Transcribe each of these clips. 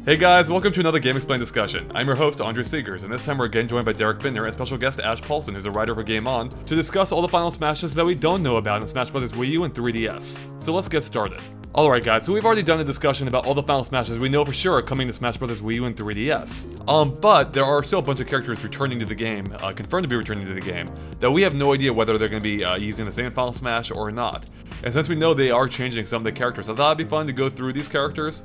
Hey guys, welcome to another GameXplain discussion. I'm your host, Andre Seegers, and this time we're again joined by Derek Binder and special guest Ash Paulson, who's a writer for Game On, to discuss all the final smashes that we don't know about in Smash Bros. Wii U and 3DS. So let's get started. Alright guys, so we've already done a discussion about all the final smashes we know for sure are coming to Smash Bros. Wii U and 3DS. But there are still a bunch of characters returning to the game, confirmed to be returning to the game, that we have no idea whether they're going to be using the same final smash or not. And since we know they are changing some of the characters, I thought it'd be fun to go through these characters,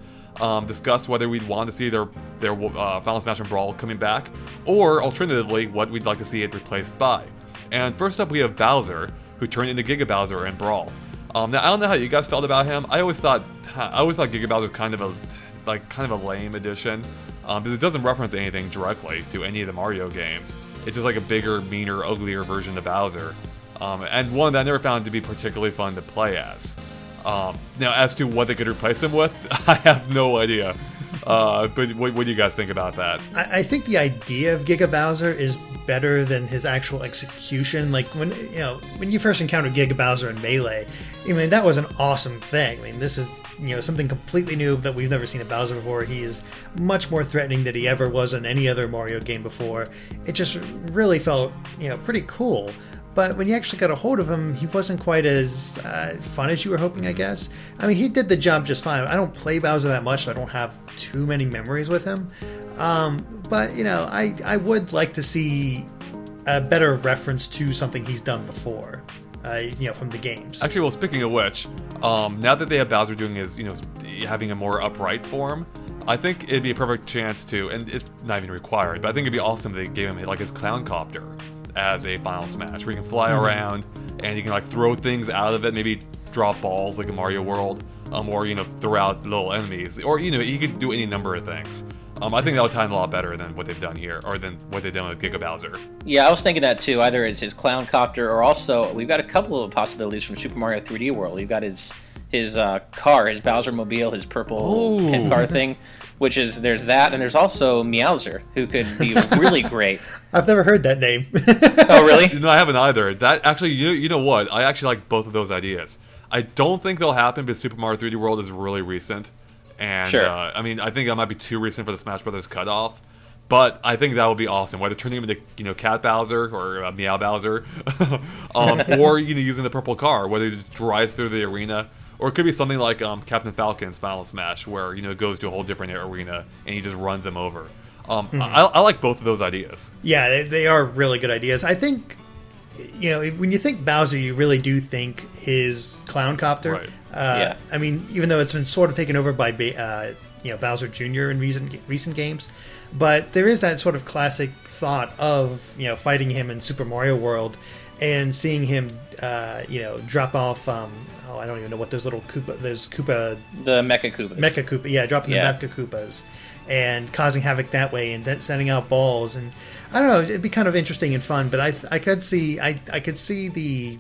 discuss whether we'd want to see their Final Smash and Brawl coming back, or alternatively, what we'd like to see it replaced by. And first up we have Bowser, who turned into Giga Bowser in Brawl. Now I don't know how you guys felt about him. I always thought Giga Bowser was kind of a lame addition, because it doesn't reference anything directly to any of the Mario games. It's just like a bigger, meaner, uglier version of Bowser, and one that I never found to be particularly fun to play as. Now, as to what they could replace him with, I have no idea. But what do you guys think about that? I think the idea of Giga Bowser is better than his actual execution. Like when you first encountered Giga Bowser in Melee, I mean that was an awesome thing. I mean this is something completely new that we've never seen in Bowser before. He is much more threatening than he ever was in any other Mario game before. It just really felt pretty cool. But when you actually got a hold of him, he wasn't quite as fun as you were hoping, I guess. I mean, he did the job just fine. I don't play Bowser that much, so I don't have too many memories with him. But, I would like to see a better reference to something he's done before, from the games. Actually, well, speaking of which, now that they have Bowser doing his, having a more upright form, I think it'd be a perfect chance to, and it's not even required, but I think it'd be awesome if they gave him, like, his clown copter as a final smash, where you can fly around and you can like throw things out of it, maybe drop balls like in Mario World, or throw out little enemies, or he could do any number of things. I think that would tie in a lot better than what they've done here, or than what they've done with Giga Bowser. Yeah, I was thinking that too. Either it's his clown copter, or also we've got a couple of possibilities from Super Mario 3D World. We've got his car, his Bowser Mobile, his purple pit car thing, which is, there's that, and there's also Meowser, who could be really great. I've never heard that name. Oh, really? No, I haven't either. That actually, you know what? I actually like both of those ideas. I don't think they'll happen because Super Mario 3D World is really recent, and sure. I mean, that might be too recent for the Smash Brothers cutoff. But I think that would be awesome. Whether turning him into Cat Bowser or Meow Bowser, or using the purple car, whether he just drives through the arena. Or it could be something like Captain Falcon's Final Smash, where it goes to a whole different arena and he just runs them over. I like both of those ideas. Yeah, they are really good ideas. I think, when you think Bowser, you really do think his clown copter. Right. Yeah. I mean, even though it's been sort of taken over by Bowser Jr. in recent games, but there is that sort of classic thought of fighting him in Super Mario World and seeing him drop off. I don't even know what those little Koopa... The Mecha Koopas. Mecha Koopa, yeah, dropping the Mecha Koopas and causing havoc that way and then sending out balls. And I don't know, it'd be kind of interesting and fun, but I could see the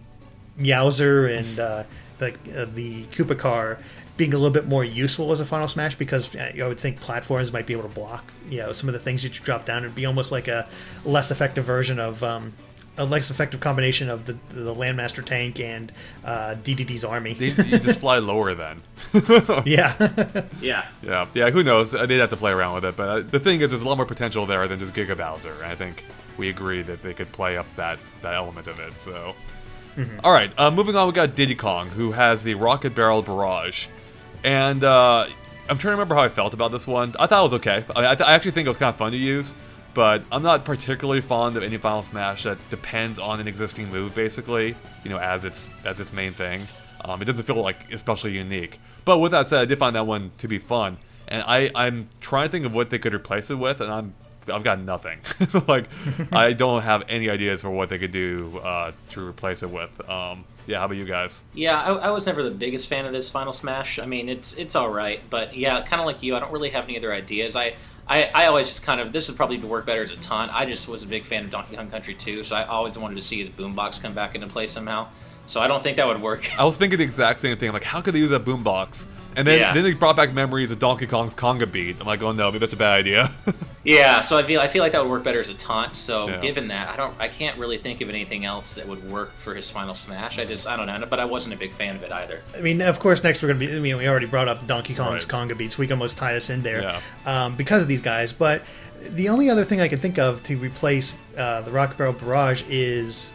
Meowser and the Koopa car being a little bit more useful as a Final Smash, because I would think platforms might be able to block some of the things that you drop down. It'd be almost like a less effective version of... a less effective combination of the Landmaster tank and Dedede's army. You just fly lower then. Yeah. Yeah. Who knows? They'd have to play around with it. But the thing is, there's a lot more potential there than just Giga Bowser. And I think we agree that they could play up that element of it. So, All right. Moving on, we got Diddy Kong, who has the Rocket Barrel Barrage, and I'm trying to remember how I felt about this one. I thought it was okay. I actually think it was kind of fun to use. But I'm not particularly fond of any Final Smash that depends on an existing move, basically, as its main thing. It doesn't feel like especially unique. But with that said, I did find that one to be fun, and I'm trying to think of what they could replace it with, and I'm I've got nothing. Like, I don't have any ideas for what they could do to replace it with. Yeah, how about you guys? Yeah, I was never the biggest fan of this Final Smash. I mean, it's all right, but yeah, kind of like you, I don't really have any other ideas. I always just kind of, this would probably work better as a taunt. I just was a big fan of Donkey Kong Country 2, so I always wanted to see his boombox come back into play somehow. So I don't think that would work. I was thinking the exact same thing. I'm like, how could they use that boombox? And then they brought back memories of Donkey Kong's conga beat. I'm like, oh no, maybe that's a bad idea. Yeah, so I feel like that would work better as a taunt. So given that, I can't really think of anything else that would work for his Final Smash. I don't know, but I wasn't a big fan of it either. I mean, of course, next we're going to be. I mean, we already brought up Donkey Kong's conga beat, so we can almost tie us in there because of these guys. But the only other thing I can think of to replace the Rocket Barrel Barrage is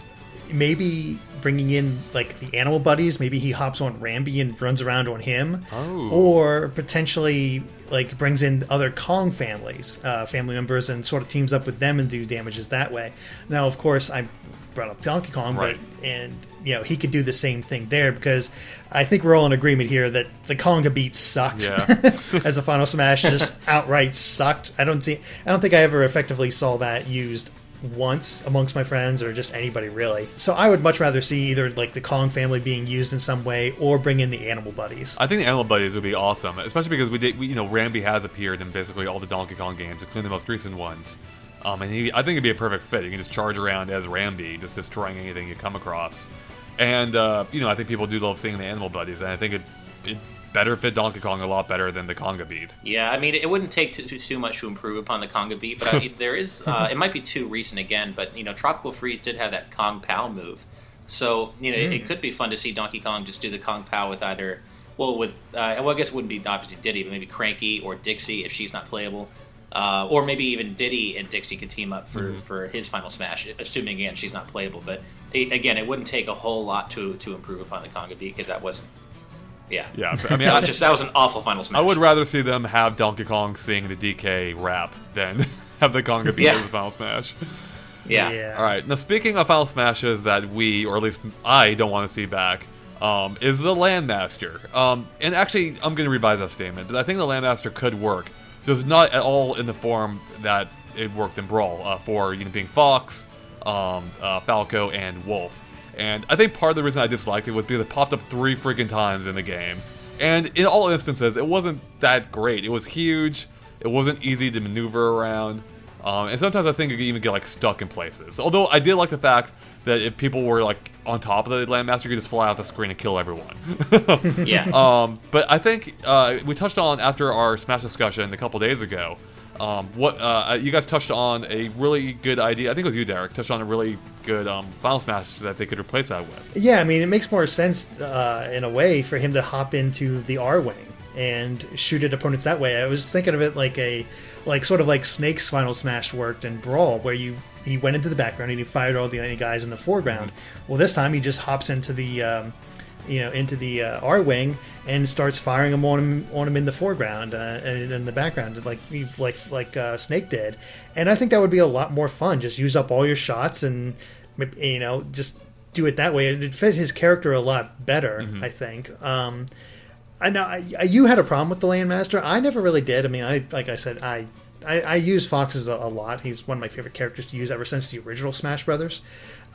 maybe bringing in like the animal buddies. Maybe he hops on Rambi and runs around on him, or potentially like brings in other Kong families, family members, and sort of teams up with them and do damages that way. Now, of course, I brought up Donkey Kong, but he could do the same thing there, because I think we're all in agreement here that the conga beat sucked as a Final Smash, just outright sucked. I don't think I ever effectively saw that used once amongst my friends or just anybody really. So I would much rather see either like the Kong family being used in some way or bring in the animal buddies. I think the animal buddies would be awesome, especially because Rambi has appeared in basically all the Donkey Kong games, including the most recent ones. And I think it'd be a perfect fit. You can just charge around as Rambi, just destroying anything you come across. And I think people do love seeing the animal buddies, and I think it better fit Donkey Kong a lot better than the conga beat. Yeah, I mean, it wouldn't take too much to improve upon the conga beat, but there is, it might be too recent again, but, Tropical Freeze did have that Kong Pow move. So, it could be fun to see Donkey Kong just do the Kong Pow with either, I guess it wouldn't be obviously Diddy, but maybe Cranky or Dixie if she's not playable. Or maybe even Diddy and Dixie could team up for his Final Smash, assuming, again, she's not playable. But, again, it wouldn't take a whole lot to improve upon the conga beat, because that wasn't. Yeah. I mean, that was an awful Final Smash. I would rather see them have Donkey Kong sing the DK rap than have the conga beat as the Final Smash. Yeah. All right. Now, speaking of Final Smashes that we, or at least I, don't want to see back, is the Landmaster. And actually, I'm going to revise that statement. I think the Landmaster could work, just not at all in the form that it worked in Brawl for being Fox, Falco, and Wolf. And I think part of the reason I disliked it was because it popped up 3 freaking times in the game. And in all instances, it wasn't that great. It was huge. It wasn't easy to maneuver around. And sometimes I think it could even get stuck in places. Although I did like the fact that if people were on top of the Landmaster, you could just fly out the screen and kill everyone. Yeah. But I think we touched on, after our Smash discussion a couple days ago, you guys touched on a really good idea. I think it was you, Derek, touched on a really good Final Smash that they could replace that with. Yeah, I mean, it makes more sense in a way for him to hop into the R-Wing and shoot at opponents that way. I was thinking of it sort of like Snake's Final Smash worked in Brawl, where he went into the background and he fired all the guys in the foreground. Well, this time he just hops into the R-Wing and starts firing them on him in the foreground and in the background, like Snake did. And I think that would be a lot more fun. Just use up all your shots and just do it that way. It'd fit his character a lot better, I think. I know you had a problem with the Landmaster. I never really did. I mean, I use Fox's a lot. He's one of my favorite characters to use ever since the original Smash Brothers.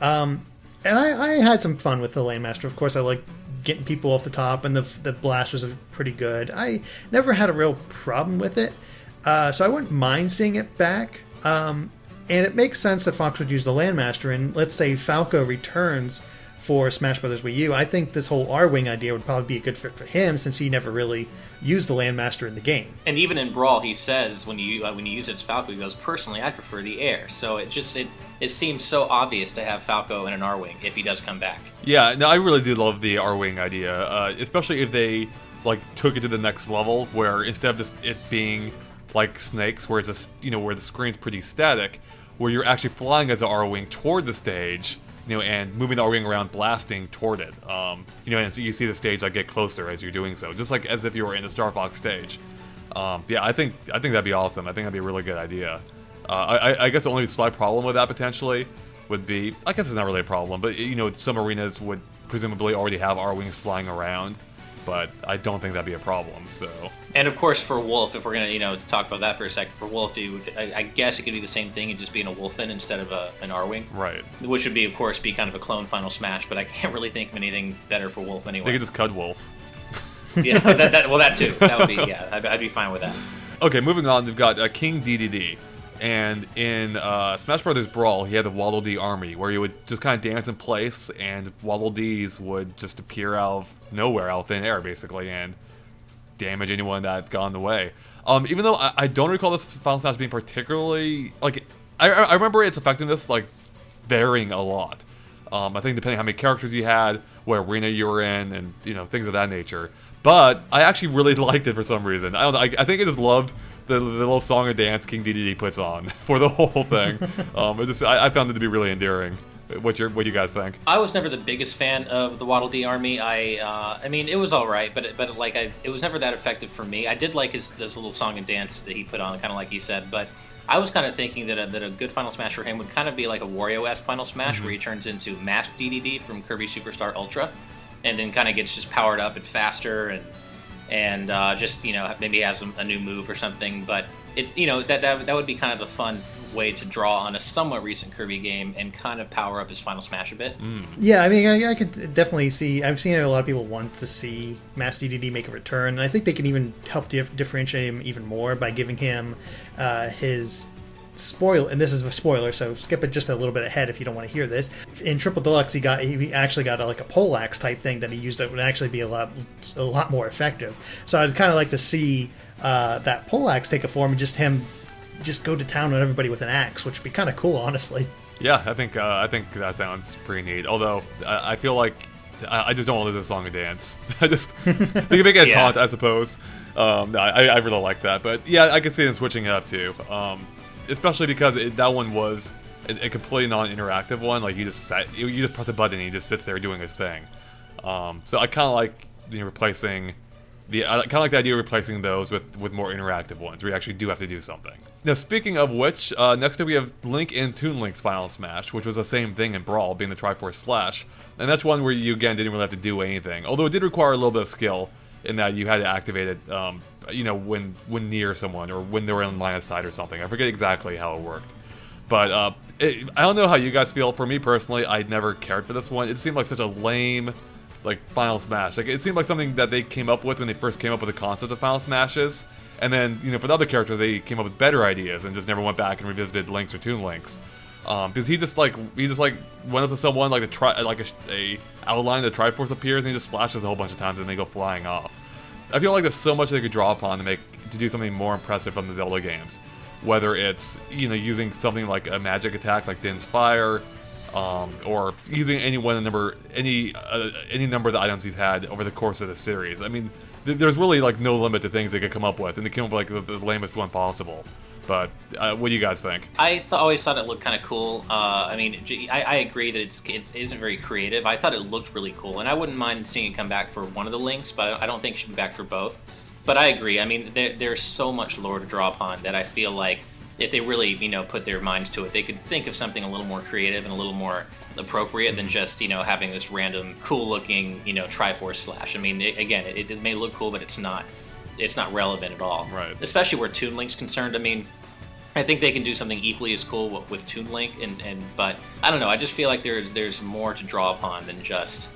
And I had some fun with the Landmaster. Of course, I like getting people off the top, and the blasters are pretty good. I never had a real problem with it, so I wouldn't mind seeing it back. And it makes sense that Fox would use the Landmaster, and let's say Falco returns for Smash Bros. Wii U. I think this whole R-Wing idea would probably be a good fit for him, since he never really used the Landmaster in the game. And even in Brawl, he says when you use it as Falco, he goes, "Personally, I prefer the air." So it seems so obvious to have Falco in an R-Wing if he does come back. Yeah, no, I really do love the R-Wing idea, especially if they took it to the next level, where instead of just it being like Snake's, where it's just where the screen's pretty static, where you're actually flying as an R-Wing toward the stage. And moving the R-Wing around, blasting toward it. And so you see the stage get closer as you're doing so, just like as if you were in a Star Fox stage. Yeah, I think that'd be awesome. I think that'd be a really good idea. I guess the only slight problem with that potentially would be, I guess it's not really a problem, but some arenas would presumably already have R-Wings flying around. but I don't think that'd be a problem. So, and of course for Wolf, if we're gonna talk about that for a second, for Wolf, I guess it could be the same thing, and just being a Wolfen instead of an Arwing, right? Which would be, of course, be kind of a clone Final Smash, but I can't really think of anything better for Wolf anyway. They could just Cud Wolf. Yeah, that too. That would be I'd be fine with that. Okay, moving on, we've got King Dedede. And in Smash Brothers Brawl, he had the Waddle Dee army, where you would just kind of dance in place, and Waddle Dees would just appear out of nowhere, out of thin air, basically, and damage anyone that got in the way. Even though I don't recall this Final Smash being particularly... Like, I remember its effectiveness, like, varying a lot. I think depending on how many characters you had, what arena you were in, and, things of that nature. But I actually really liked it for some reason. I don't know, I think I just loved the little song and dance King Dedede puts on for the whole thing. I found it to be really endearing. What do you guys think? I was never the biggest fan of the Waddle Dee army. I mean, it was all right, but it was never that effective for me. I did like this little song and dance that he put on, kind of like you said, but I was kind of thinking that a good Final Smash for him would kind of be like a Wario-esque Final Smash, where he turns into Masked Dedede from Kirby Superstar Ultra, and then kind of gets just powered up and faster, and just maybe has a new move or something. But that would be kind of a fun way to draw on a somewhat recent Kirby game and kind of power up his Final Smash a bit. Yeah, I mean, I could definitely see. I've seen a lot of people want to see Masked Dedede make a return, and I think they can even help differentiate him even more by giving him his spoiler. And this is a spoiler, so skip it just a little bit ahead if you don't want to hear this. In Triple Deluxe, he actually got like a poleaxe type thing that he used that would actually be a lot more effective. So I'd kind of like to see that poleaxe take a form and just go to town on everybody with an axe, which would be kind of cool, honestly. Yeah, I think that sounds pretty neat. Although I feel like I just don't want to listen to Song and Dance. They can make it a taunt, I suppose. I really like that, but yeah, I could see them switching it up too. Especially because that one was a completely non-interactive one. Like you just press a button and he just sits there doing his thing. So I kind of like replacing. I kind of like the idea of replacing those with more interactive ones where you actually do have to do something. Now, speaking of which, next up we have Link in Toon Link's Final Smash, which was the same thing in Brawl, being the Triforce Slash. And that's one where you, again, didn't really have to do anything. Although it did require a little bit of skill in that you had to activate it, when near someone or when they were in line of sight or something. I forget exactly how it worked. But I don't know how you guys feel. For me personally, I never cared for this one. It seemed like such a lame... like Final Smash. Like it seemed like something that they came up with when they first came up with the concept of Final Smashes, and then for the other characters they came up with better ideas and just never went back and revisited Links or Toon Links. Because he just went up to someone like a outline of the Triforce appears and he just flashes a whole bunch of times and they go flying off. I feel like there's so much they could draw upon to do something more impressive from the Zelda games. Whether it's using something like a magic attack like Din's Fire. Or using any number of the items he's had over the course of the series. I mean, there's really like no limit to things they could come up with, and they came up with like the lamest one possible. But what do you guys think? I always thought it looked kind of cool. I mean, I agree that it isn't very creative. I thought it looked really cool, and I wouldn't mind seeing it come back for one of the Links, but I don't think it should be back for both. But I agree. I mean, there's so much lore to draw upon that I feel like if they really, put their minds to it, they could think of something a little more creative and a little more appropriate than just, having this random cool-looking, Triforce Slash. I mean, it may look cool, but it's not relevant at all. Right. Especially where Toon Link's concerned. I mean, I think they can do something equally as cool with Toon Link, but I don't know. I just feel like there's more to draw upon than just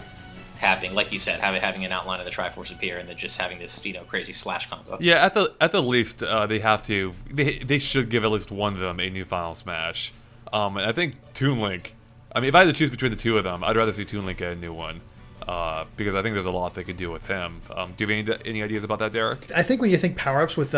having, like you said, having an outline of the Triforce appear and then just having this, crazy slash combo. Yeah, at the least, they should give at least one of them a new Final Smash. And I think Toon Link, I mean, if I had to choose between the two of them, I'd rather see Toon Link get a new one. Because I think there's a lot they could do with him. Do you have any ideas about that, Derek? I think when you think power-ups with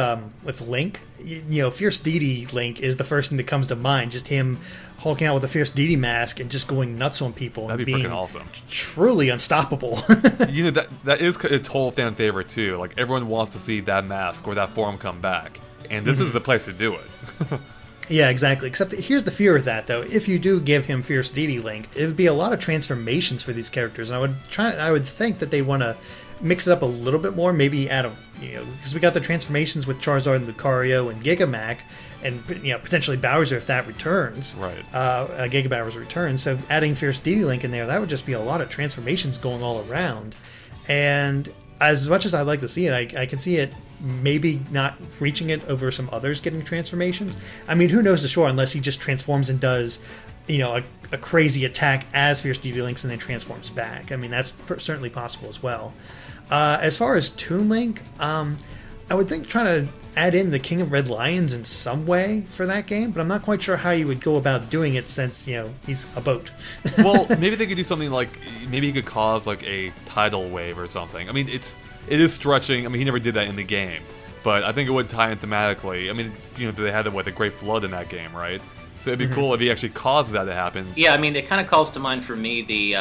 Link, Fierce Dedede Link is the first thing that comes to mind. Just him hulking out with a Fierce Dedede mask and just going nuts on people. That'd be freaking awesome. Truly unstoppable. That is a total fan favorite too. Like everyone wants to see that mask or that form come back, and this is the place to do it. Yeah, exactly. Except here's the fear with that, though. If you do give him Fierce Dedede Link, it would be a lot of transformations for these characters, and I would think that they want to mix it up a little bit more. Maybe add because we got the transformations with Charizard and Lucario and Gigamac, and potentially Bowser if that returns. Right. Giga Bowser returns. So adding Fierce Dedede Link in there, that would just be a lot of transformations going all around, and as much as I'd like to see it, I can see it maybe not reaching it over some others getting transformations. I mean, who knows the sure, unless he just transforms and does, a crazy attack as Fierce Dedede Lynx and then transforms back. I mean, that's certainly possible as well. As far as Toon Link, I would think trying to add in the King of Red Lions in some way for that game, but I'm not quite sure how you would go about doing it since, he's a boat. Well, maybe they could do something like, maybe he could cause like a tidal wave or something. I mean, it is stretching. I mean, he never did that in the game, but I think it would tie in thematically. I mean, they had the Great Flood in that game, right? So it'd be cool if he actually caused that to happen. Yeah, I mean, it kind of calls to mind for me the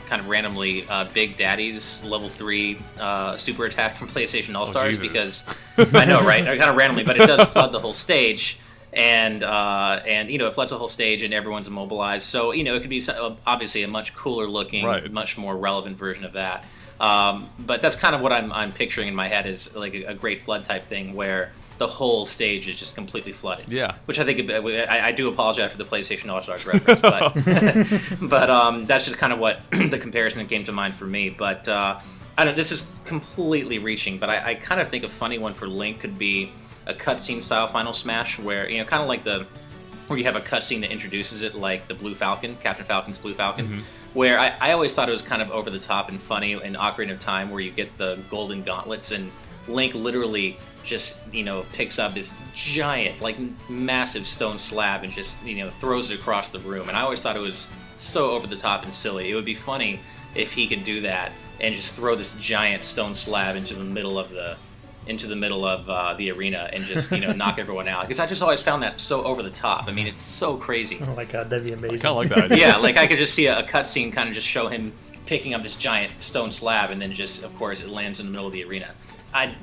kind of randomly Big Daddy's level 3 super attack from PlayStation All-Stars, because I know, right? Kind of randomly, but it does flood the whole stage, and it floods the whole stage, and everyone's immobilized. So it could be obviously a much cooler looking, much more relevant version of that. But that's kind of what I'm picturing in my head, is like a Great Flood type thing where the whole stage is just completely flooded. Yeah. Which I think, I do apologize for the PlayStation All-Stars reference, but that's just kind of what the comparison that came to mind for me. But I don't know, this is completely reaching, but I kind of think a funny one for Link could be a cutscene style Final Smash where, kind of like where you have a cutscene that introduces it, like the Blue Falcon, Captain Falcon's Blue Falcon, where I always thought it was kind of over the top and funny in Ocarina of Time, where you get the golden gauntlets and Link literally just, picks up this giant, like massive stone slab and just, throws it across the room. And I always thought it was so over the top and silly. It would be funny if he could do that and just throw this giant stone slab into the middle of the arena and just, knock everyone out. Because I just always found that so over the top. I mean, it's so crazy. Oh my god, that'd be amazing. I kind of like that idea. Yeah, like I could just see a cutscene kind of just show him picking up this giant stone slab, and then just, of course, it lands in the middle of the arena.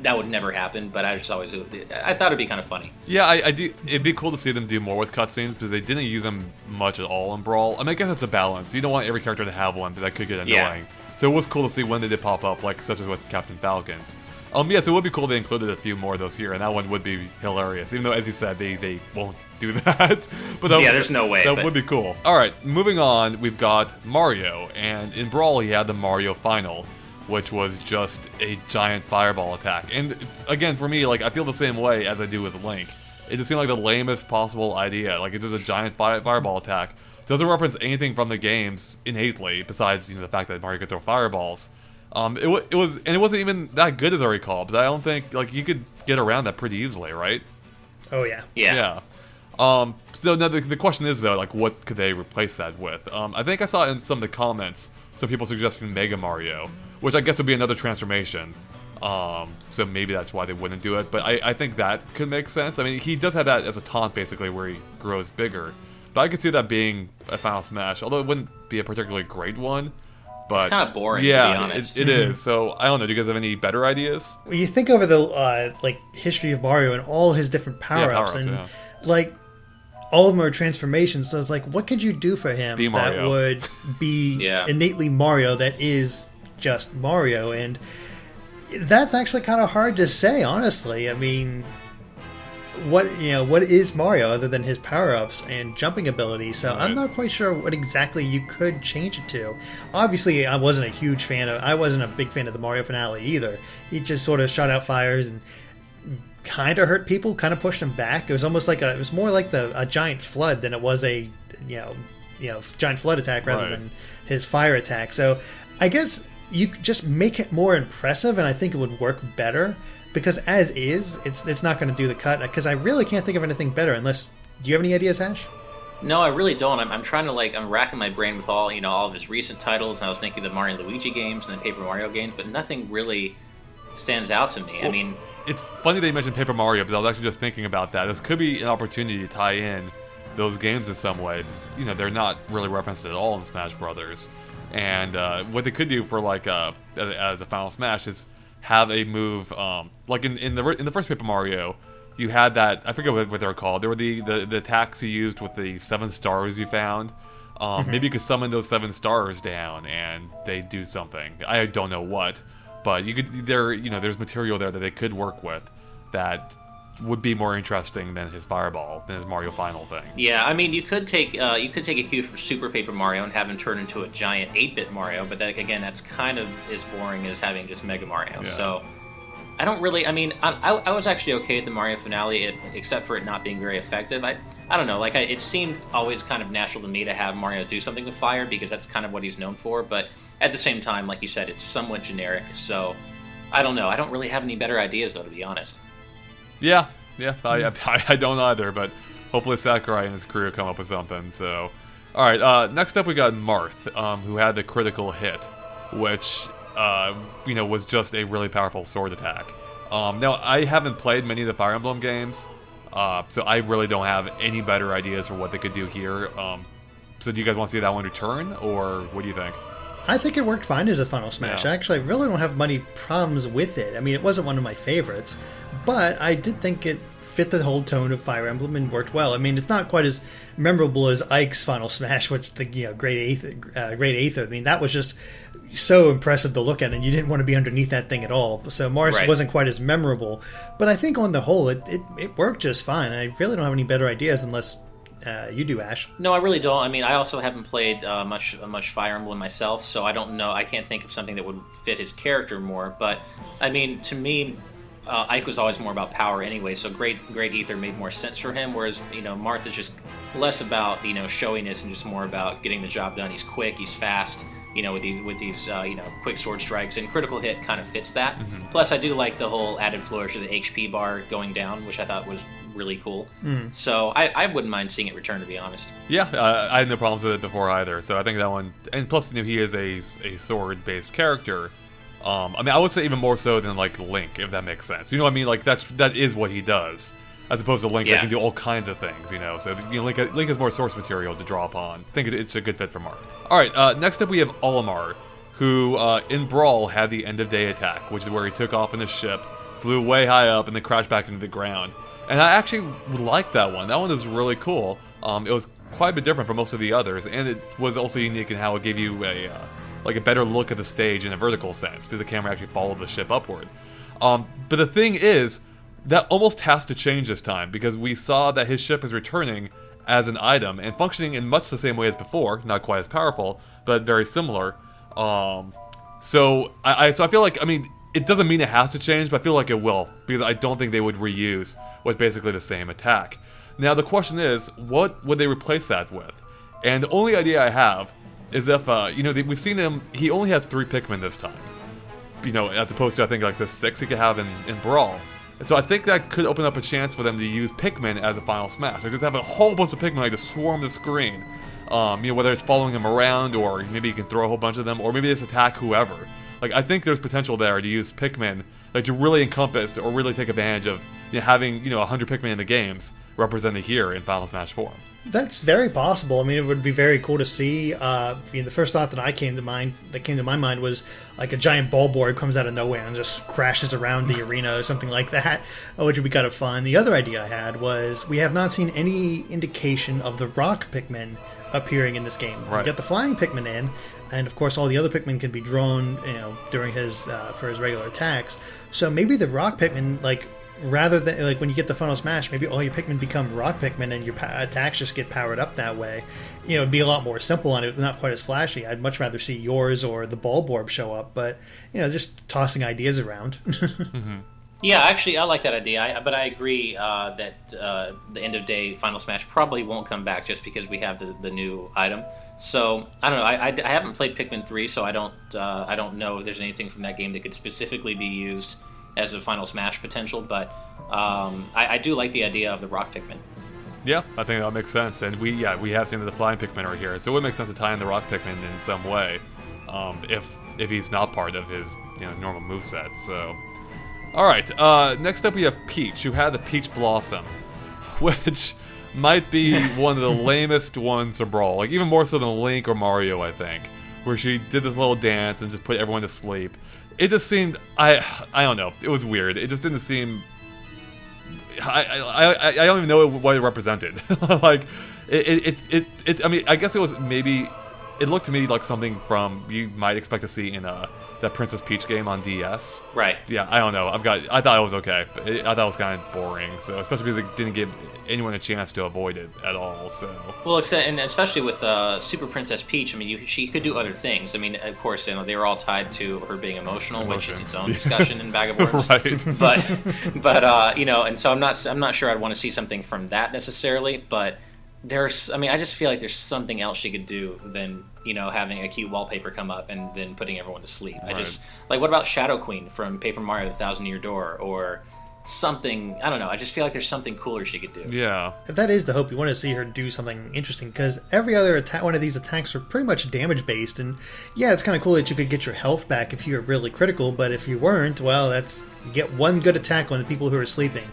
That would never happen, but I thought it'd be kind of funny. Yeah, I do. It'd be cool to see them do more with cutscenes, because they didn't use them much at all in Brawl. I mean, I guess it's a balance. You don't want every character to have one, because that could get annoying. Yeah. So it was cool to see when they did pop up, like such as with Captain Falcons. Yeah, so it would be cool if they included a few more of those here, and that one would be hilarious. Even though, as you said, they won't do that. But there's no way. That would be cool. All right, moving on, we've got Mario, and in Brawl he had the Mario Final, which was just a giant fireball attack. And again, for me, like, I feel the same way as I do with Link. It just seemed like the lamest possible idea. Like, it's just a giant fireball attack. Doesn't reference anything from the games innately, besides the fact that Mario could throw fireballs. It wasn't even that good as I recall, because I don't think, like, you could get around that pretty easily, right? Oh yeah. Yeah. So now the question is, though, like, what could they replace that with? I think I saw in some of the comments some people suggesting Mega Mario, which I guess would be another transformation. So maybe that's why they wouldn't do it, but I think that could make sense. I mean, he does have that as a taunt, basically, where he grows bigger. But I could see that being a Final Smash, although it wouldn't be a particularly great one. But it's kind of boring, yeah, to be honest. It is. So, I don't know, do you guys have any better ideas? Well, you think over the history of Mario and all his different power-ups, like, all of them are transformations, so it's like, what could you do for him that would be innately Mario, that is just Mario? And that's actually kind of hard to say, honestly. I mean, what is Mario other than his power-ups and jumping ability? So right. I'm not quite sure what exactly you could change it to. Obviously, I wasn't a big fan of the Mario finale either. He just sort of shot out fires and kind of hurt people, kind of pushed them back. It was almost like it was more like a giant flood than it was a giant flood attack rather than his fire attack. So I guess you could just make it more impressive, and I think it would work better. Because as is, it's not going to do the cut. Because I really can't think of anything better. Unless, do you have any ideas, Ash? No, I really don't. I'm trying to I'm racking my brain with all of his recent titles. And I was thinking the Mario and Luigi games and the Paper Mario games, but nothing really stands out to me. Well, I mean, it's funny that you mentioned Paper Mario, because I was actually just thinking about that. This could be an opportunity to tie in those games in some way. Because, they're not really referenced at all in Smash Brothers. And what they could do for as a Final Smash is have a move, like in the first Paper Mario, you had that, I forget what they were called. They were the attacks you used with the 7 stars you found. Maybe you could summon those 7 stars down and they do something. I don't know what, but you could. There's material there that they could work with that would be more interesting than his Fireball, than his Mario Final thing. Yeah, I mean, you could take a cue from Super Paper Mario and have him turn into a giant 8-bit Mario, but that, again, that's kind of as boring as having just Mega Mario. Yeah. So I don't really. I mean, I was actually okay at the Mario finale, except for it not being very effective. I don't know. Like, it seemed always kind of natural to me to have Mario do something with fire because that's kind of what he's known for. But at the same time, like you said, it's somewhat generic. So I don't know. I don't really have any better ideas, though, to be honest. Yeah. I don't either, but hopefully Sakurai and his crew come up with something. So, all right. Next up, we got Marth, who had the critical hit, which was just a really powerful sword attack. Now, I haven't played many of the Fire Emblem games, so I really don't have any better ideas for what they could do here. So do you guys want to see that one return, or what do you think? I think it worked fine as a Final Smash. Yeah. Actually, I really don't have many problems with it. I mean, it wasn't one of my favorites, but I did think it fit the whole tone of Fire Emblem and worked well. I mean, it's not quite as memorable as Ike's Final Smash, which the Great Aether. I mean, that was just so impressive to look at, and you didn't want to be underneath that thing at all. So Mars Right. wasn't quite as memorable, but I think on the whole, it worked just fine. I really don't have any better ideas unless you do, Ash. No, I really don't. I mean, I also haven't played much Fire Emblem myself, so I don't know. I can't think of something that would fit his character more. But I mean, to me, Ike was always more about power anyway. So Great Aether made more sense for him. Whereas Marth is just less about showiness and just more about getting the job done. He's quick, he's fast. With these quick sword strikes, and critical hit kind of fits that. Mm-hmm. Plus, I do like the whole added flourish of the HP bar going down, which I thought was really cool. So I wouldn't mind seeing it return, to be honest. Yeah, I had no problems with it before either. So I think that one, and plus he is a sword-based character. I mean, I would say even more so than like Link, if that makes sense. You know what I mean? Like that is what he does, as opposed to Link that can do all kinds of things. So Link has more source material to draw upon. I think it's a good fit for Marth. All right, next up we have Olimar, who in Brawl had the end of day attack, which is where he took off in his ship, flew way high up, and then crashed back into the ground. And I actually like that one. That one is really cool. It was quite a bit different from most of the others, and it was also unique in how it gave you a better look at the stage in a vertical sense, because the camera actually followed the ship upward. But the thing is, that almost has to change this time, because we saw that his ship is returning as an item and functioning in much the same way as before, not quite as powerful, but very similar. So I feel like, I mean, it doesn't mean it has to change, but I feel like it will, because I don't think they would reuse what's basically the same attack. Now the question is, what would they replace that with? And the only idea I have is if, we've seen him, he only has 3 Pikmin this time. As opposed to, I think, like the 6 he could have in Brawl. So I think that could open up a chance for them to use Pikmin as a final smash. Like just have a whole bunch of Pikmin like just swarm the screen. Whether it's following him around, or maybe you can throw a whole bunch of them, or maybe just attack whoever. Like I think there's potential there to use Pikmin, like to really encompass or really take advantage of having 100 Pikmin in the games represented here in Final Smash form. That's very possible. I mean, it would be very cool to see. The first thought that came to my mind was like a giant ball board comes out of nowhere and just crashes around the arena or something like that, which would be kind of fun. The other idea I had was we have not seen any indication of the rock Pikmin appearing in this game. Right. We got the flying Pikmin in, and of course all the other Pikmin can be drawn, during his for his regular attacks. So maybe the rock Pikmin, like, rather than like when you get the Final Smash, maybe all your Pikmin become rock Pikmin and your attacks just get powered up that way. It'd be a lot more simple and not quite as flashy. I'd much rather see yours or the ball borb show up, but just tossing ideas around. Mm-hmm. Yeah, actually, I like that idea. But I agree that the end of day Final Smash probably won't come back just because we have the new item. So I don't know. I haven't played Pikmin 3, so I don't know if there's anything from that game that could specifically be used as a Final Smash potential. But I do like the idea of the rock Pikmin. Yeah, I think that makes sense. And we have seen the flying Pikmin right here, so it would make sense to tie in the rock Pikmin in some way, if he's not part of his normal moveset. So. Alright, next up we have Peach, who had the Peach Blossom, which might be one of the lamest ones to Brawl, like even more so than Link or Mario, I think, where she did this little dance and just put everyone to sleep. It just seemed, I don't know, it was weird. It just didn't seem, I don't even know what it represented. Like, I mean, I guess it was maybe it looked to me like something from you might expect to see in that Princess Peach game on DS. Right. Yeah, I don't know. I thought it was okay, but I thought it was kind of boring. So especially because it didn't give anyone a chance to avoid it at all. So well, and especially with Super Princess Peach, I mean, she could do other things. I mean, of course, they were all tied to her being emotional, which is its own discussion in Bag of Worms. Right. But and so I'm not sure I'd want to see something from that necessarily, but. I just feel like there's something else she could do than, having a cute wallpaper come up and then putting everyone to sleep. Right. What about Shadow Queen from Paper Mario The Thousand Year Door or something, I don't know, I just feel like there's something cooler she could do. Yeah. That is the hope. You want to see her do something interesting because every other one of these attacks are pretty much damage based, and yeah, it's kind of cool that you could get your health back if you were really critical, but if you weren't, well, you get one good attack on the people who are sleeping.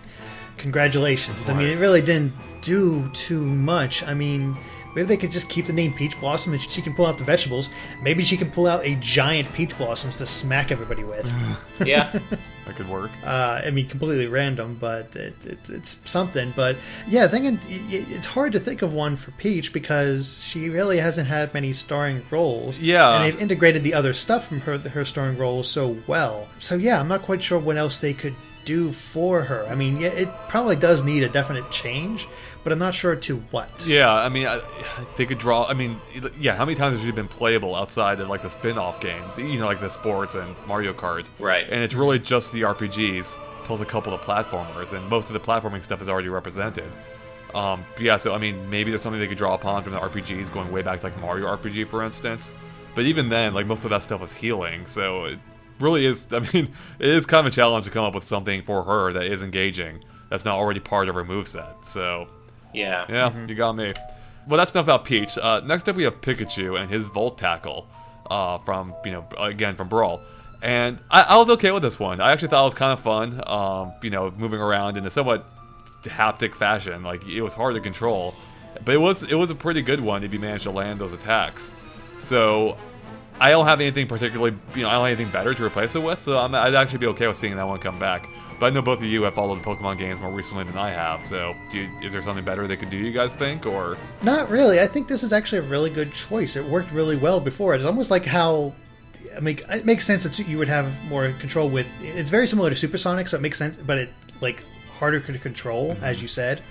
Congratulations. Right. I mean, it really didn't do too much. I mean, maybe they could just keep the name Peach Blossom and she can pull out the vegetables. Maybe she can pull out a giant Peach Blossoms to smack everybody with. Yeah. That could work. I mean, completely random, but it's something. But yeah, it's hard to think of one for Peach because she really hasn't had many starring roles. Yeah. And they've integrated the other stuff from her starring roles so well. So yeah, I'm not quite sure what else they could do for her. I mean, it probably does need a definite change, but I'm not sure to what. Yeah, I mean, they could draw. I mean, yeah, how many times has she been playable outside of like the spin-off games? Like the sports and Mario Kart. Right. And it's really just the RPGs plus a couple of platformers, and most of the platforming stuff is already represented. Yeah, so I mean, maybe there's something they could draw upon from the RPGs going way back to like Mario RPG, for instance. But even then, like most of that stuff was healing, so it really is. I mean, it is kind of a challenge to come up with something for her that is engaging. That's not already part of her moveset. So yeah, You got me. Well, that's enough about Peach. Next up, we have Pikachu and his Volt Tackle from again from Brawl. And I was okay with this one. I actually thought it was kind of fun. Moving around in a somewhat haptic fashion. Like it was hard to control, but it was a pretty good one if you managed to land those attacks. So I don't have anything particularly, I don't have anything better to replace it with, so I'd actually be okay with seeing that one come back. But I know both of you have followed the Pokemon games more recently than I have, so is there something better they could do, you guys think, or? Not really. I think this is actually a really good choice. It worked really well before. It's almost like how, it makes sense that you would have more control with, it's very similar to Supersonic, so it makes sense, but it, harder to control, as you said.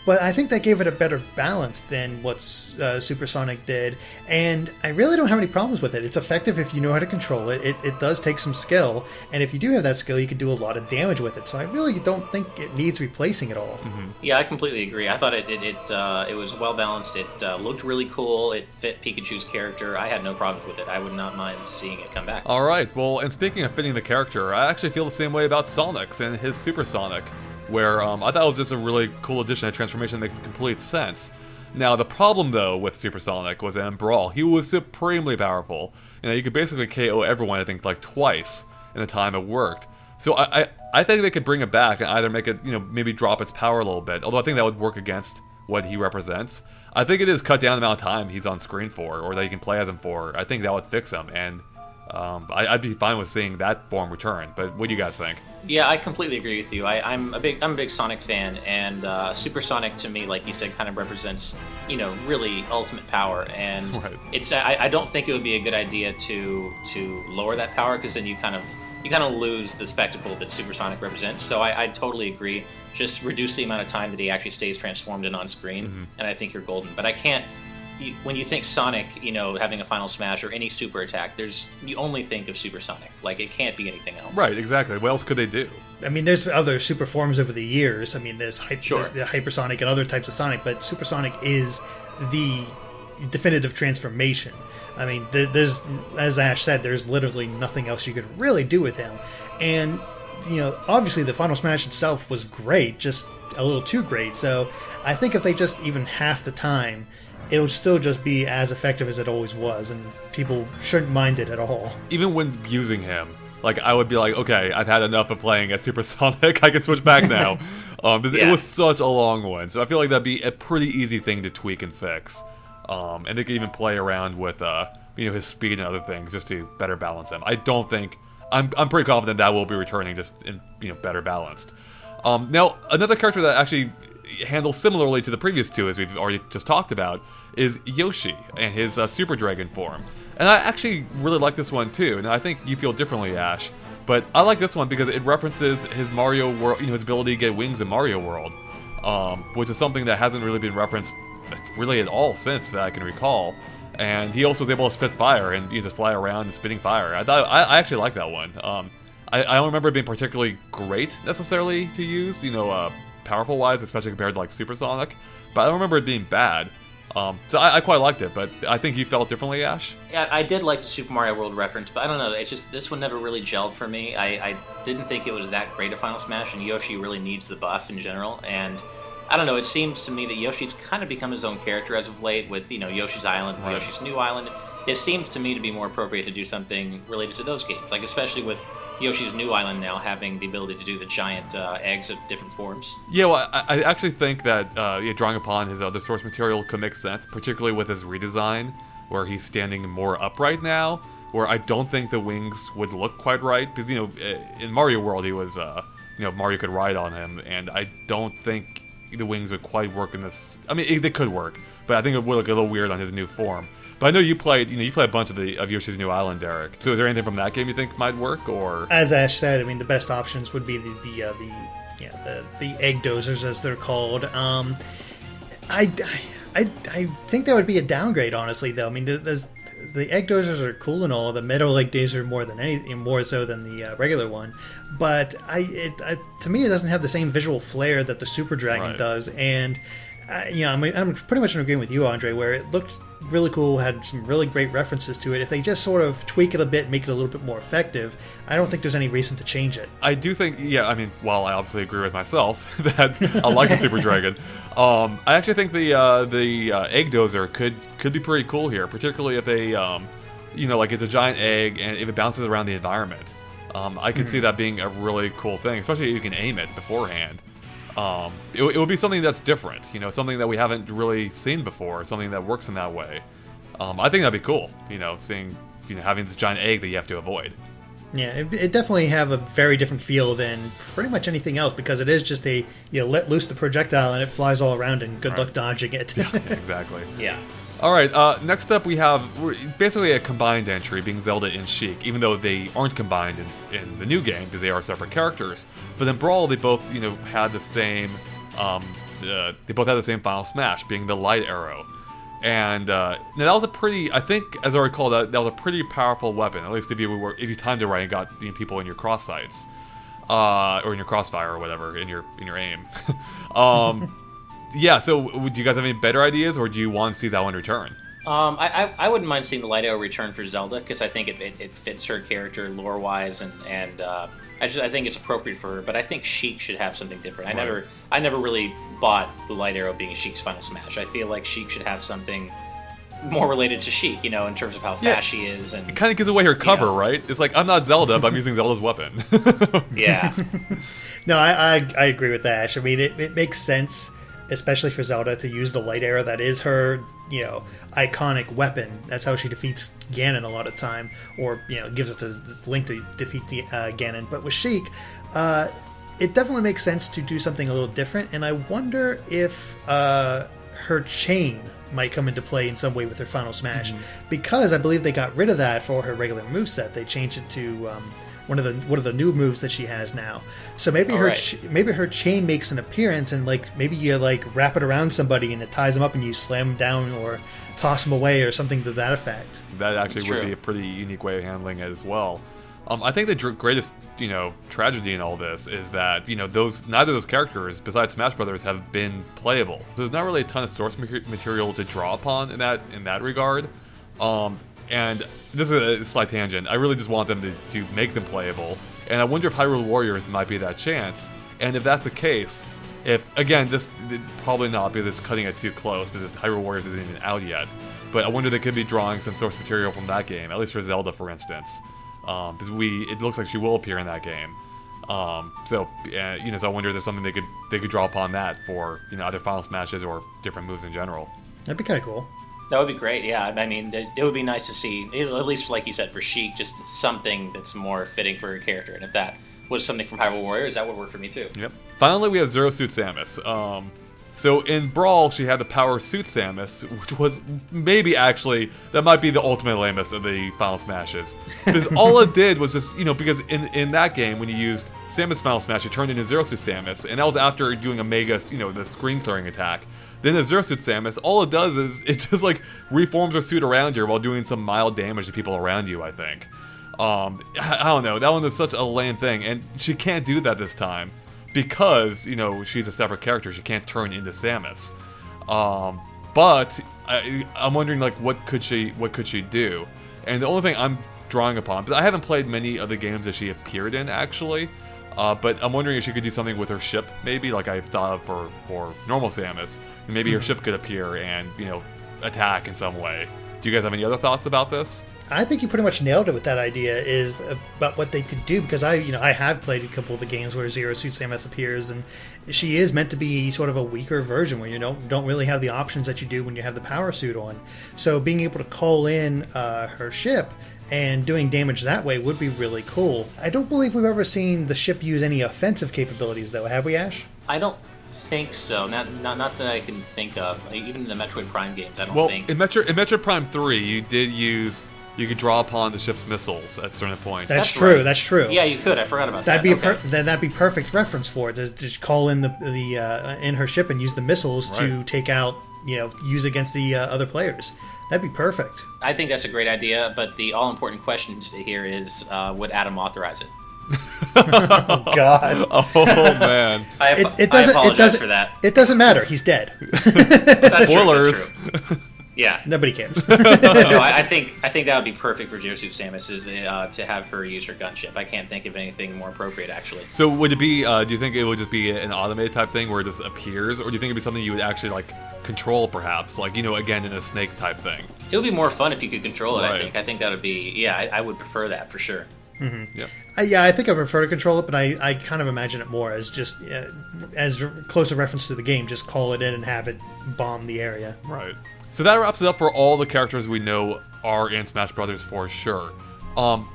But I think that gave it a better balance than what Supersonic did, and I really don't have any problems with it. It's effective if you know how to control it. It does take some skill, and if you do have that skill, you can do a lot of damage with it. So I really don't think it needs replacing at all. Mm-hmm. Yeah, I completely agree. I thought it was well balanced. It looked really cool. It fit Pikachu's character. I had no problems with it. I would not mind seeing it come back. All right. Well, and speaking of fitting the character, I actually feel the same way about Sonic's and his Supersonic, where I thought it was just a really cool addition, a transformation that makes complete sense. Now, the problem, though, with Supersonic was that in Brawl, he was supremely powerful. You could basically KO everyone, I think, twice in the time it worked. So I think they could bring it back and either make it, maybe drop its power a little bit, although I think that would work against what he represents. I think it is cut down the amount of time he's on screen for, or that you can play as him for. I think that would fix him, and I'd be fine with seeing that form return. But what do you guys think? Yeah, I completely agree with you. I'm a big Sonic fan, and Supersonic to me, like you said, kind of represents really ultimate power. And right. I don't think it would be a good idea to lower that power, because then you kind of lose the spectacle that Supersonic represents. So I totally agree. Just reduce the amount of time that he actually stays transformed and on screen, and I think you're golden. But I can't. When you think Sonic, having a final smash or any super attack, you only think of Supersonic. It can't be anything else. Right, exactly. What else could they do? I mean, there's other super forms over the years. I mean, there's the Hypersonic and other types of Sonic, but Supersonic is the definitive transformation. I mean, there's, as Ash said, there's literally nothing else you could really do with him. And, obviously the final smash itself was great, just a little too great. So I think if they just even half the time, it'll still just be as effective as it always was, and people shouldn't mind it at all. Even when using him, I would be like, okay, I've had enough of playing as Supersonic, I can switch back now. It was such a long one, so I feel like that'd be a pretty easy thing to tweak and fix. And they could even play around with his speed and other things just to better balance him. I don't think... I'm pretty confident that will be returning just in, better balanced. Now, another character that actually handles similarly to the previous two, as we've already just talked about, is Yoshi and his Super Dragon form. And I actually really like this one too, and I think you feel differently, Ash. But I like this one because it references his Mario World, his ability to get wings in Mario World, which is something that hasn't really been referenced really at all since that I can recall. And he also was able to spit fire and just fly around and spitting fire. I actually like that one. I don't remember it being particularly great necessarily to use, powerful wise, especially compared to like Supersonic. But I don't remember it being bad. So I quite liked it, but I think you felt differently, Ash? Yeah, I did like the Super Mario World reference, but I don't know, it's just, this one never really gelled for me. I didn't think it was that great a Final Smash, and Yoshi really needs the buff in general, and I don't know, it seems to me that Yoshi's kind of become his own character as of late with, Yoshi's Island and Yoshi's New Island. It seems to me to be more appropriate to do something related to those games, like especially with Yoshi's New Island now having the ability to do the giant eggs of different forms. Yeah, well, I actually think that drawing upon his other source material could make sense, particularly with his redesign, where he's standing more upright now, where I don't think the wings would look quite right, because, in Mario World he was, Mario could ride on him, and I don't think the wings would quite work in this. I mean, they could work, but I think it would look a little weird on his new form. But I know you played a bunch of Yoshi's New Island, Derek. So is there anything from that game you think might work, or? As Ash said, I mean, the best options would be the egg dozers, as they're called. I think that would be a downgrade, honestly. Though, I mean, the egg dozers are cool and all. The Meadow Lake Dazer more so than the regular one. But to me, it doesn't have the same visual flair that the Super Dragon does, and. I'm pretty much in agreement with you, Andre, where it looked really cool, had some really great references to it. If they just sort of tweak it a bit, make it a little bit more effective, I don't think there's any reason to change it. I do think, while I obviously agree with myself that I like the Super Dragon, I actually think the egg dozer could be pretty cool here, particularly if they, it's a giant egg and if it bounces around the environment. I could see that being a really cool thing, especially if you can aim it beforehand. It would be something that's different, something that we haven't really seen before, something that works in that way. I think that'd be cool, seeing, having this giant egg that you have to avoid. Yeah, it definitely have a very different feel than pretty much anything else, because it is just let loose the projectile and it flies all around, and good luck dodging it. Yeah, exactly. Yeah. All right, next up we have basically a combined entry, being Zelda and Sheik, even though they aren't combined in the new game because they are separate characters. But in Brawl, they both had the same Final Smash, being the light arrow, and now that was a pretty, I think, as I recall, that was a pretty powerful weapon. At least if you timed it right and got people in your cross sights, or in your crossfire or whatever, in your aim. Yeah, so do you guys have any better ideas, or do you want to see that one return? I wouldn't mind seeing the Light Arrow return for Zelda, because I think it fits her character lore-wise, and I think it's appropriate for her. But I think Sheik should have something different. I never really bought the Light Arrow being Sheik's Final Smash. I feel like Sheik should have something more related to Sheik, in terms of how fast she is. And it kind of gives away her cover, right? It's like, I'm not Zelda, but I'm using Zelda's weapon. Yeah. No, I agree with Ash. I mean, it makes sense, especially for Zelda, to use the light arrow. That is her, iconic weapon. That's how she defeats Ganon a lot of time, or, gives it this link to defeat Ganon. But with Sheik, it definitely makes sense to do something a little different, and I wonder if her chain might come into play in some way with her Final Smash, because I believe they got rid of that for her regular moveset. They changed it to one of the new moves that she has now. So maybe maybe her chain makes an appearance, and maybe you wrap it around somebody and it ties them up and you slam them down or toss them away or something to that effect. That actually would be a pretty unique way of handling it as well. I think the greatest, tragedy in all this is that, neither of those characters, besides Smash Brothers, have been playable. There's not really a ton of source material to draw upon in that regard. And this is a slight tangent. I really just want them to make them playable. And I wonder if Hyrule Warriors might be that chance. And if that's the case, this probably not, because it's cutting it too close, because Hyrule Warriors isn't even out yet. But I wonder if they could be drawing some source material from that game, at least for Zelda, for instance. Because it looks like she will appear in that game. So I wonder if there's something they could draw upon that for, either Final Smashes or different moves in general. That'd be kind of cool. That would be great, yeah. I mean, it would be nice to see, at least like you said, for Sheik, just something that's more fitting for her character. And if that was something from Hyrule Warriors, that would work for me too. Yep. Finally, we have Zero Suit Samus. So in Brawl, she had the Power Suit Samus, which was maybe actually, that might be the ultimate lamest of the Final Smashes. Because all it did was just, because in that game, when you used Samus Final Smash, you turned into Zero Suit Samus, and that was after doing a mega, the screen clearing attack. Then the Zero Suit Samus, all it does is, it just like reforms her suit around you while doing some mild damage to people around you, I think. I don't know, that one was such a lame thing, and she can't do that this time. Because, she's a separate character, she can't turn into Samus. But I'm wondering, like, what could she do? And the only thing I'm drawing upon, because I haven't played many of the games that she appeared in, actually. But I'm wondering if she could do something with her ship, maybe, like I thought of for normal Samus. And maybe her ship could appear and, attack in some way. Do you guys have any other thoughts about this? I think you pretty much nailed it with that idea, is about what they could do, because I have played a couple of the games where Zero Suit Samus appears, and she is meant to be sort of a weaker version where you don't really have the options that you do when you have the power suit on. So being able to call in her ship and doing damage that way would be really cool. I don't believe we've ever seen the ship use any offensive capabilities, though, have we, Ash? I don't think so. Not that I can think of. Even in the Metroid Prime games, I don't think. In Metroid Prime 3, you could draw upon the ship's missiles at certain points. That's true. Right. That's true. Yeah, you could. I forgot about that. That'd be perfect reference for it. Just call in the in her ship and use the missiles to take out, use against the other players. That'd be perfect. I think that's a great idea, but the all-important question here is, would Adam authorize it? Oh God! Oh man! I apologize for that. It doesn't matter. He's dead. Spoilers. True, that's true. Yeah. Nobody cares. No, I think that would be perfect for Zero Suit Samus, is to have her use her gunship. I can't think of anything more appropriate, actually. So would it be? Do you think it would just be an automated type thing where it just appears, or do you think it'd be something you would actually like control, perhaps, like again in a snake type thing? It would be more fun if you could control it. Right. I think that would be. Yeah, I would prefer that for sure. Mm-hmm. Yeah. I think I prefer to control it, but I kind of imagine it more as just as close a reference to the game. Just call it in and have it bomb the area. Right. So that wraps it up for all the characters we know are in Smash Brothers for sure.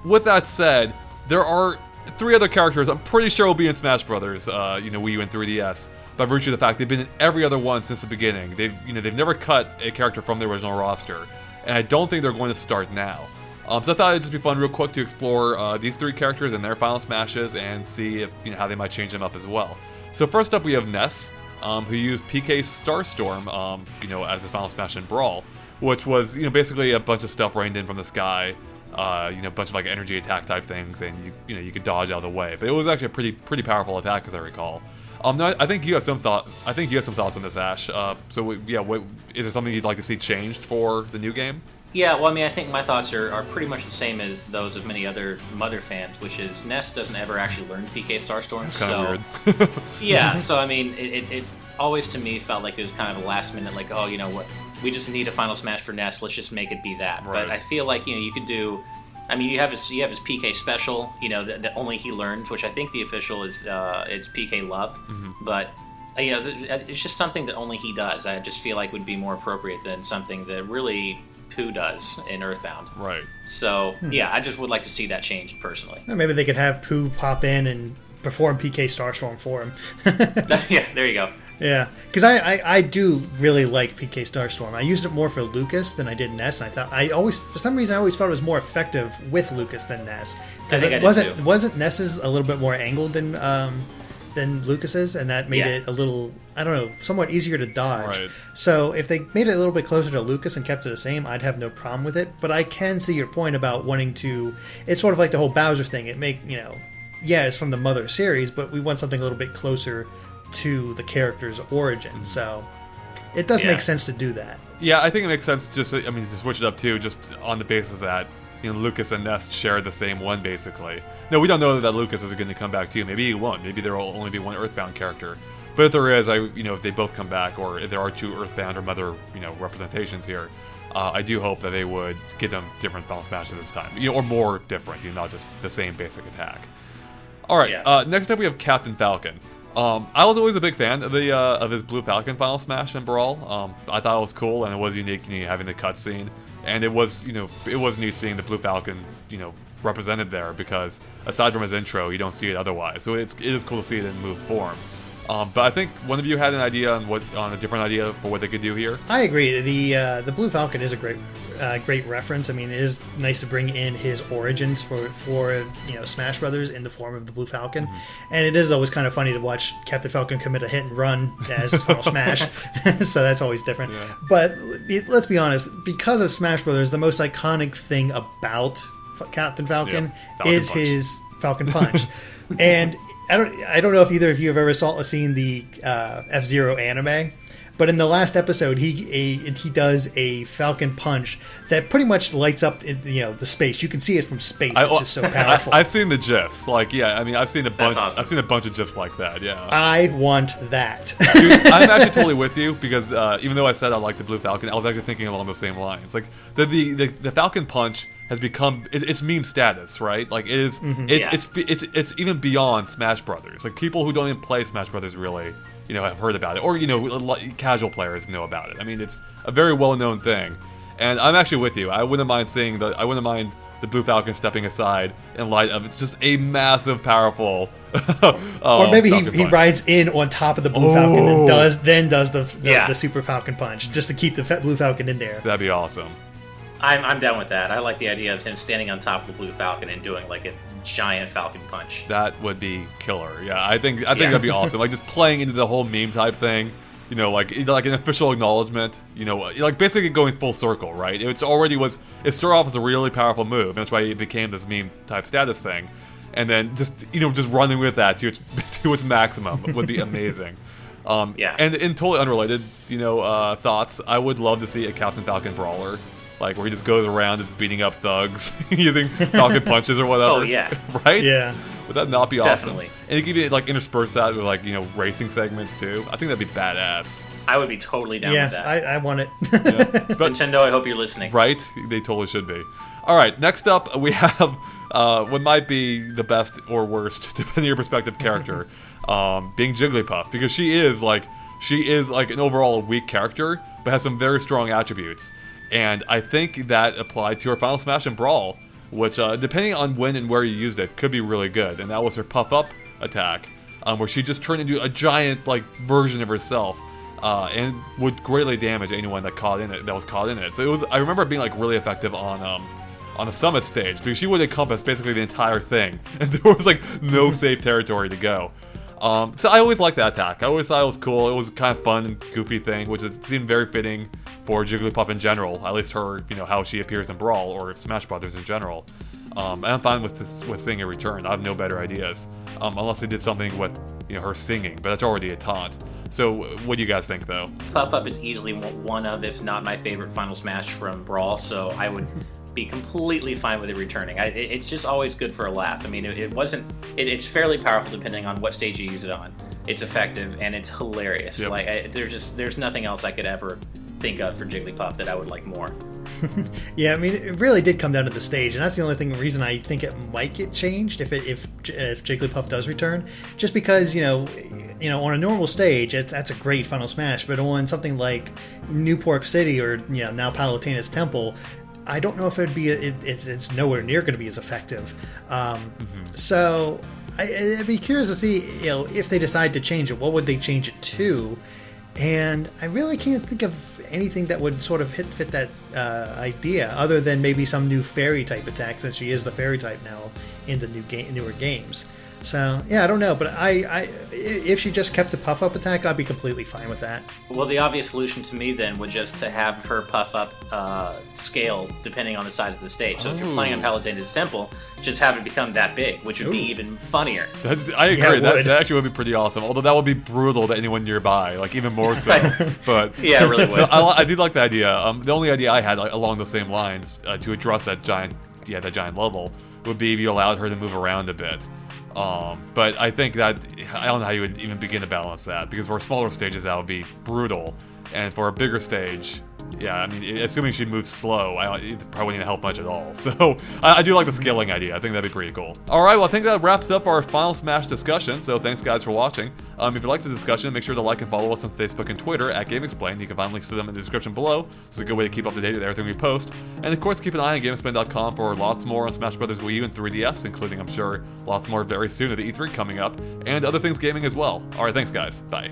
With that said, there are 3 other characters I'm pretty sure will be in Smash Brothers, Wii U and 3DS, by virtue of the fact they've been in every other one since the beginning. They've never cut a character from the original roster, and I don't think they're going to start now. So I thought it'd just be fun real quick to explore these 3 characters and their final smashes and see if how they might change them up as well. So first up we have Ness, who used PK Starstorm, as his final smash in Brawl, which was, basically a bunch of stuff rained in from the sky, a bunch of like energy attack type things, and you could dodge out of the way. But it was actually a pretty powerful attack, as I recall. No, I think you have some thought. I think you have some thoughts on this, Ash. Is there something you'd like to see changed for the new game? Yeah, well, I mean, I think my thoughts are pretty much the same as those of many other Mother fans, which is Ness doesn't ever actually learn PK Starstorm. Kind of weird. Yeah, so I mean, it always to me felt like it was kind of a last minute, like, oh, you know what, we just need a final smash for Ness, let's just make it be that. Right. But I feel like, you could do, I mean, you have his PK special, that only he learns, which I think the official is it's PK Love, but it's just something that only he does. I just feel like would be more appropriate than something that really Pooh does in Earthbound. Right. So, yeah, I just would like to see that changed personally. Or maybe they could have Pooh pop in and perform PK Starstorm for him. Yeah, there you go. Yeah, because I do really like PK Starstorm. I used it more for Lucas than I did Ness, and for some reason I always thought it was more effective with Lucas than Ness. Because it wasn't Ness's a little bit more angled than Lucas's, and that made it a little, I don't know, somewhat easier to dodge. Right. So if they made it a little bit closer to Lucas and kept it the same, I'd have no problem with it. But I can see your point about wanting to. It's sort of like the whole Bowser thing. It's from the Mother series, but we want something a little bit closer to the character's origin. So it does make sense to do that. Yeah, I think it makes sense to switch it up too, just on the basis that Lucas and Ness share the same one, basically. No, we don't know that Lucas is going to come back too. Maybe he won't. Maybe there will only be one Earthbound character. But if there is, if they both come back, or if there are 2 Earthbound or Mother, representations here, I do hope that they would give them different Final Smashes this time, or more different, not just the same basic attack. All right, next up we have Captain Falcon. I was always a big fan of his Blue Falcon Final Smash in Brawl. I thought it was cool, and it was unique, having the cutscene, and it was neat seeing the Blue Falcon, represented there, because aside from his intro, you don't see it otherwise. So it is cool to see it in move form. But I think one of you had an idea on a different idea for what they could do here. I agree. The Blue Falcon is a great reference. I mean, it is nice to bring in his origins for Smash Brothers in the form of the Blue Falcon, and it is always kind of funny to watch Captain Falcon commit a hit and run as his final Smash. So that's always different. Yeah. But let's be honest, because of Smash Brothers, the most iconic thing about Captain Falcon is his Falcon Punch, and I don't know if either of you have ever seen the F-Zero anime, but in the last episode, he does a Falcon Punch that pretty much lights up the space. You can see it from space. It's just so powerful. I've seen the GIFs. I've seen a bunch. Awesome. I've seen a bunch of GIFs like that. Yeah. I want that. Dude, I'm actually totally with you because even though I said I like the Blue Falcon, I was actually thinking along those same lines. Like the Falcon Punch has become it's meme status, right? Like it is. It's even beyond Smash Brothers. Like people who don't even play Smash Brothers really have heard about it, or casual players know about it. I mean, it's a very well-known thing, and I'm actually with you. I wouldn't mind the Blue Falcon stepping aside in light of just a massive, powerful. Or maybe he rides in on top of the Blue Falcon and then does the Super Falcon Punch just to keep the Blue Falcon in there. That'd be awesome. I'm down with that. I like the idea of him standing on top of the Blue Falcon and doing like a giant Falcon Punch. That would be killer. Yeah, I think that'd be awesome. Like just playing into the whole meme type thing. Like an official acknowledgement. Like basically going full circle, right? It started off as a really powerful move, and that's why it became this meme type status thing. And then just running with that to its maximum would be amazing. And in totally unrelated, thoughts, I would love to see a Captain Falcon brawler. Like, where he just goes around just beating up thugs using Falcon punches or whatever. Oh, yeah. Right? Yeah. Would that not be awesome? Definitely. And you could intersperse that with, racing segments, too. I think that'd be badass. I would be totally down with that. Yeah, I want it. Nintendo, I hope you're listeling. Right? They totally should be. All right, next up, we have what might be the best or worst, depending on your perspective, character, being Jigglypuff. Because she is an overall weak character, but has some very strong attributes. And I think that applied to her Final Smash and Brawl, which, depending on when and where you used it, could be really good. And that was her Puff-Up attack, where she just turned into a giant, version of herself, and would greatly damage anyone that was caught in it. So I remember it being, really effective on a summit stage, because she would encompass basically the entire thing, and there was, no safe territory to go. So I always liked that attack. I always thought it was cool. It was kind of fun and goofy thing, which it seemed very fitting for Jigglypuff in general. At least her, how she appears in Brawl or Smash Brothers in general. And I'm fine with seeing a return. I have no better ideas, unless they did something with her singing, but that's already a taunt. So what do you guys think, though? Puff Up is easily one of, if not my favorite Final Smash from Brawl. So I would be completely fine with it returning. It's just always good for a laugh. I mean, it's fairly powerful depending on what stage you use it on. It's effective and it's hilarious. Yep. There's nothing else I could ever think of for Jigglypuff that I would like more. Yeah, I mean, it really did come down to the stage, and that's the only reason I think it might get changed if Jigglypuff does return. Just because on a normal stage, that's a great Final Smash, but on something like Newport City or now Palutena's Temple, I don't know if it'd be. It's nowhere near going to be as effective. So I'd be curious to see if they decide to change it, what would they change it to? And I really can't think of anything that would sort of fit that idea, other than maybe some new fairy type attack, since she is the fairy type now in the newer games. So yeah, I don't know, but if she just kept the Puff Up attack, I'd be completely fine with that. Well, the obvious solution to me then would just to have her Puff Up scale depending on the size of the stage. So if you're playing on Palutena's Temple, just have it become that big, which would be even funnier. I agree. Yeah, that actually would be pretty awesome. Although that would be brutal to anyone nearby, even more so. But yeah, it really would. I do like the idea. The only idea I had along the same lines to address that giant level would be if you allowed her to move around a bit. But I think that I don't know how you would even begin to balance that, because for smaller stages that would be brutal, and for a bigger stage, Yeah, I mean, assuming she moves slow, it probably wouldn't help much at all. So, I do like the scaling idea. I think that'd be pretty cool. Alright, well, I think that wraps up our final Smash discussion, so thanks guys for watching. If you liked the discussion, make sure to like and follow us on Facebook and Twitter at GameXplain. You can find links to them in the description below. It's a good way to keep up to date with everything we post. And of course, keep an eye on GameXplain.com for lots more on Smash Bros. Wii U and 3DS, including, I'm sure, lots more very soon at the E3 coming up, and other things gaming as well. Alright, thanks guys. Bye.